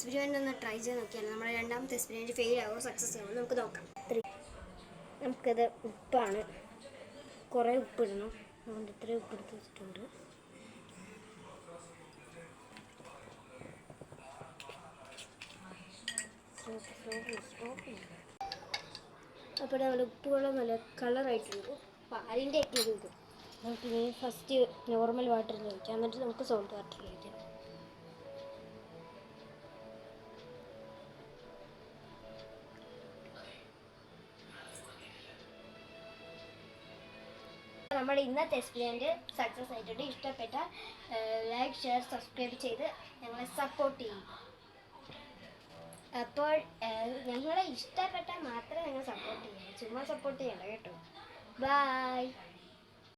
Experiment ഒന്ന് try ചെയ്ത് നോക്കിയാൽ നമ്മുടെ രണ്ടാമത്തെ എക്സ്പെരിമെൻറ്റ് ഫെയിൽ ആവുമോ സക്സസ് ആവുമോ നമുക്ക് നോക്കാം. നമുക്കത് ഉപ്പാണ്, കുറേ ഉപ്പിടണം. അതുകൊണ്ട് ഇത്രയും ഉപ്പെടുത്ത് വെച്ചിട്ടുണ്ട്. അപ്പോൾ നമ്മൾ ഉപ്പുവെള്ളം നല്ല കളറായിട്ടുണ്ട്. പാലിൻ്റെ ഒക്കെ ഇത് കിട്ടും. നമുക്ക് ഇനി ഫസ്റ്റ് നോർമൽ വാട്ടറിൽ ഒഴിക്കാം, എന്നിട്ട് നമുക്ക് സോൾട്ട് വാട്ടറിൽ ഒഴിക്കാം. നമ്മുടെ ഇന്നത്തെ എക്സ്പെരിമെൻറ്റ് സക്സസ് ആയിട്ടുണ്ട്. ഇഷ്ടപ്പെട്ട ലൈക്ക്, ഷെയർ, സബ്സ്ക്രൈബ് ചെയ്ത് ഞങ്ങളെ സപ്പോർട്ട് ചെയ്യും. അപ്പോൾ ഞങ്ങളെ ഇഷ്ടപ്പെട്ടാൽ മാത്രമേ നിങ്ങൾ സപ്പോർട്ട് ചെയ്യൂ, ചുമ്മാ സപ്പോർട്ട് ചെയ്യണ്ട കേട്ടോ. ബൈ.